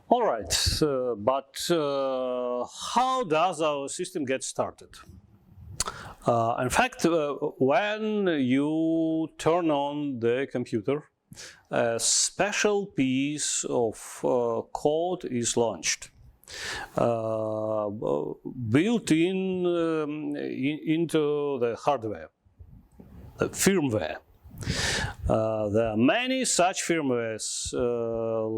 All right, but how does our system get started? In fact, when you turn on the computer, a special piece of code is launched, built into the hardware, the firmware. There are many such firmwares: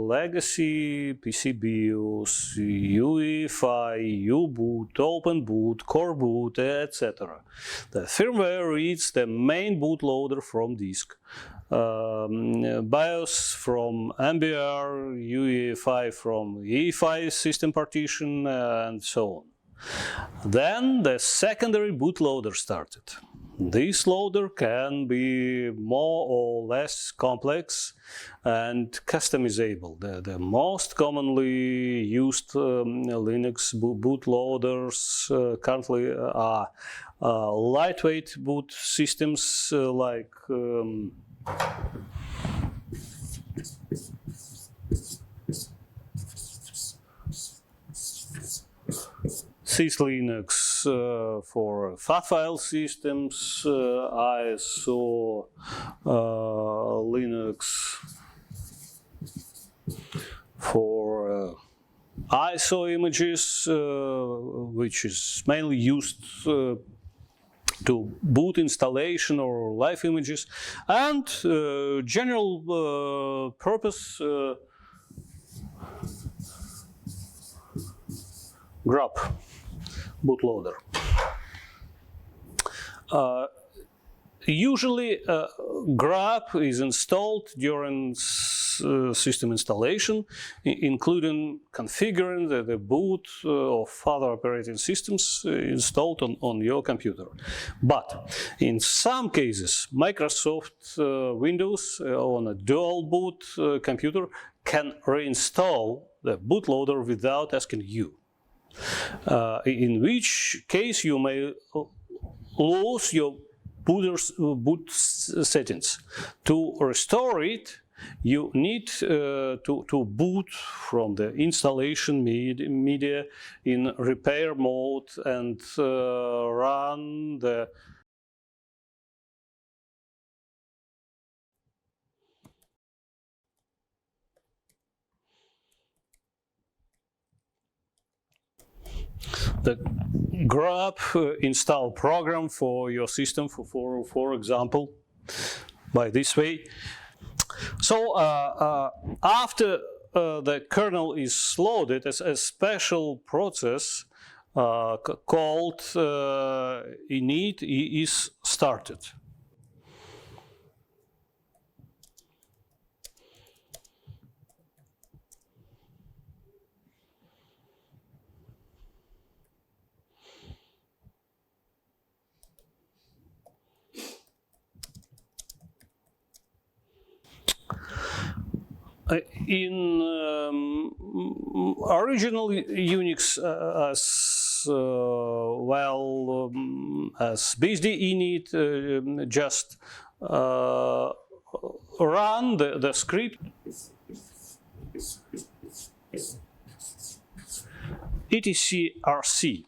legacy, PCBIOS, UEFI, U-boot, OpenBoot, CoreBoot, etc. The firmware reads the main bootloader from disk, BIOS from MBR, UEFI from EFI system partition, and so on. Then the secondary bootloader started. This loader can be more or less complex and customizable. The most commonly used Linux bootloaders currently are lightweight boot systems like SysLinux for FAT file systems, ISO Linux for ISO images, which is mainly used to boot installation or live images, and general purpose grub bootloader. Usually grub is installed during system installation, including configuring the boot of other operating systems installed on your computer. But in some cases, Microsoft Windows on a dual boot computer can reinstall the bootloader without asking you. In which case you may lose your boot settings. To restore it, you need to boot from the installation media in repair mode and run the grub install program for your system, for example, by this way. So after the kernel is loaded, a special process called init is started. In original Unix, as well as BSD init, just run the script etcrc,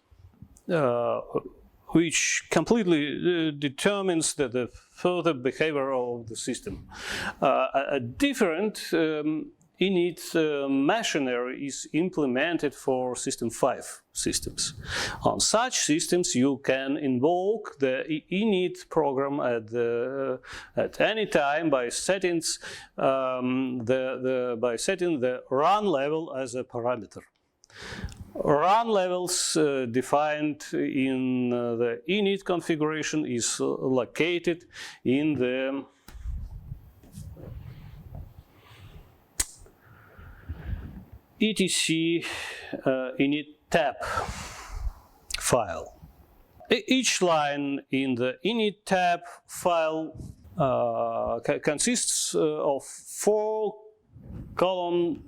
which completely determines the further behavior of the system. A different init machinery is implemented for System 5 systems. On such systems, you can invoke the init program at any time by setting the run level as a parameter. Run levels defined in the init configuration is located in the etc init tab file. Each line in the init tab file consists of 4 column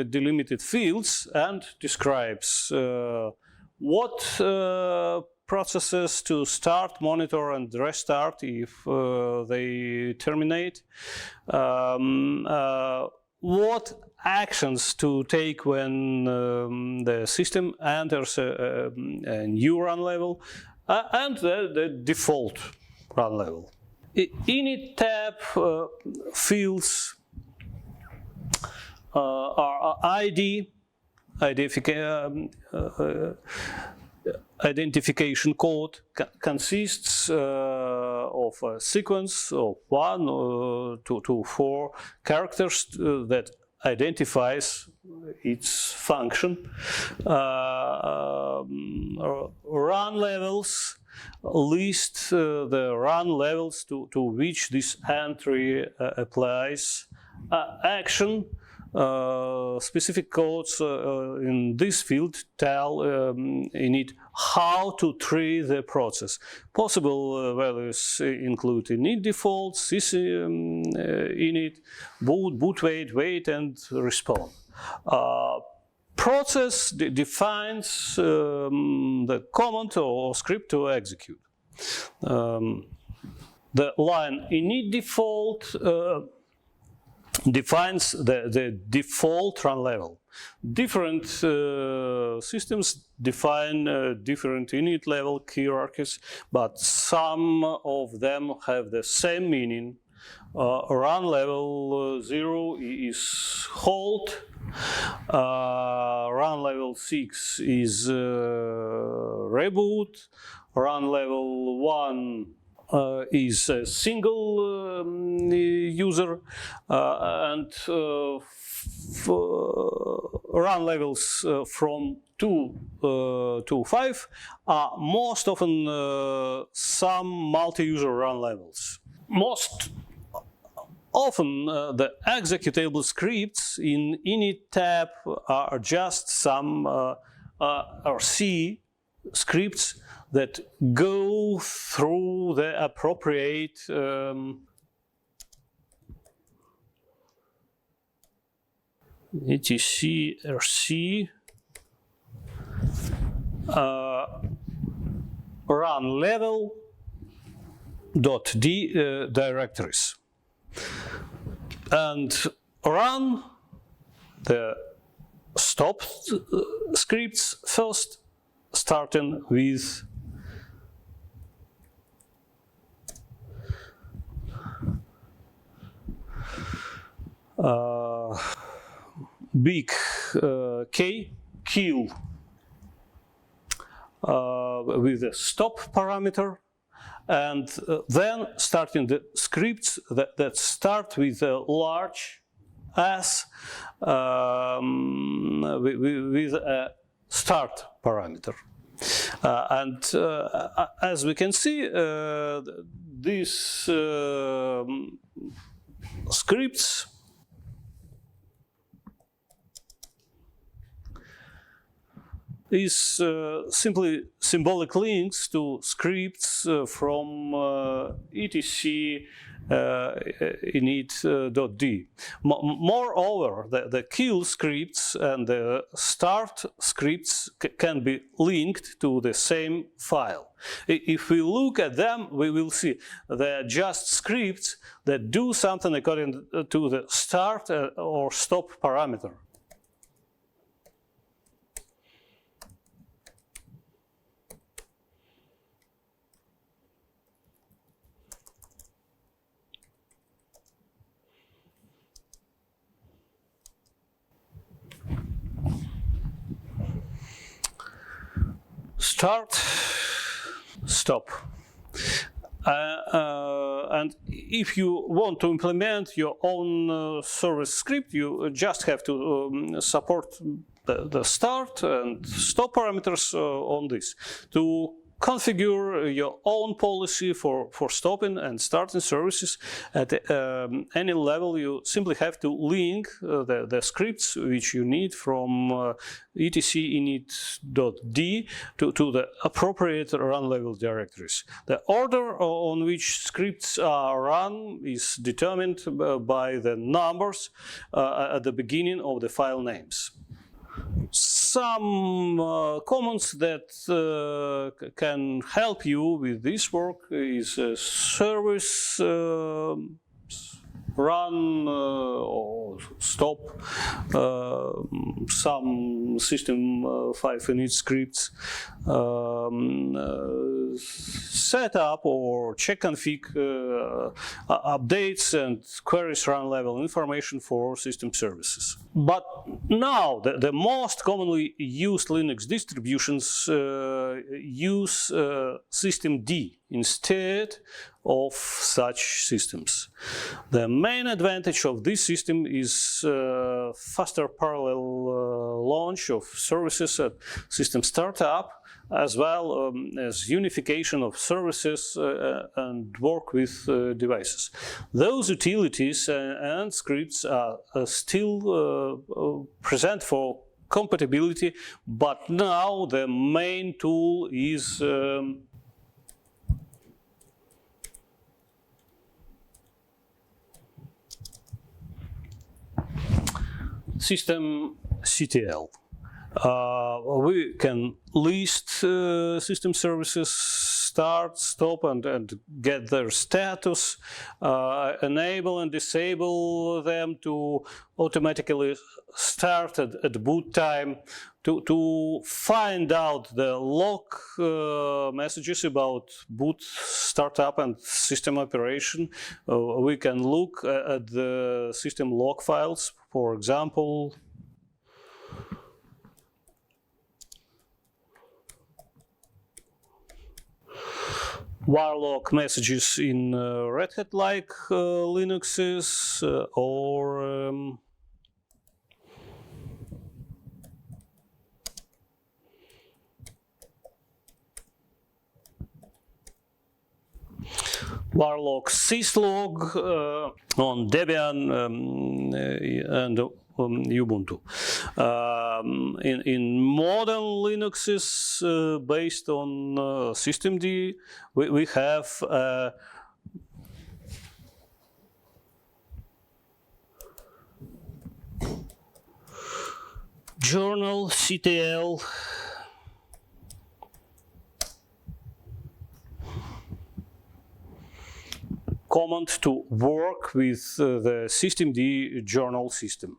delimited fields and describes what processes to start, monitor, and restart if they terminate, what actions to take when the system enters a new run level and the default run level. Init tab fields are ID, identification code consists of a sequence of 1 to 4 characters that identifies its function. Run levels list the run levels to which this entry applies. Action specific codes in this field tell init how to tree the process. Possible values include init default, sysinit, boot wait, and respawn. Process defines the command or script to execute. The line init default defines the default run level. Different systems define different init level hierarchies, but some of them have the same meaning. Run level 0 is halt, run level 6 is reboot, run level 1 is a single user, and run levels from 2 to 5 are most often some multi-user run levels. Most often the executable scripts in init tab are just some RC scripts that go through the appropriate etc rc run level .d directories, and run the stop scripts first, starting with big K, kill, with the stop parameter, and then starting the scripts that start with a large S with a start parameter. And as we can see, these scripts is simply symbolic links to scripts from etc init.d. Moreover, the kill scripts and the start scripts can be linked to the same file. If we look at them, we will see they're just scripts that do something according to the start or stop parameter. Start, stop. And if you want to implement your own service script, you just have to support the start and stop parameters on this. To configure your own policy for stopping and starting services at any level, you simply have to link the scripts which you need from etc init.d to the appropriate run level directories. The order on which scripts are run is determined by the numbers at the beginning of the file names. Some commands that can help you with this work is service run or stop some system5init scripts, set up or check config updates and queries run level information for system services. But now the most commonly used Linux distributions use systemd instead of such systems. The main advantage of this system is faster parallel launch of services at system startup, as well as unification of services and work with devices. Those utilities and scripts are still present for compatibility, but now the main tool is systemctl. We can list system services, start, stop, and get their status, enable and disable them to automatically start at boot time, to find out the log messages about boot startup and system operation. We can look at the system log files, for example, warlock messages in Red Hat-like Linuxes or warlock syslog on Debian and Ubuntu. In modern Linuxes based on systemd, we have journalctl, command to work with the systemd journal system.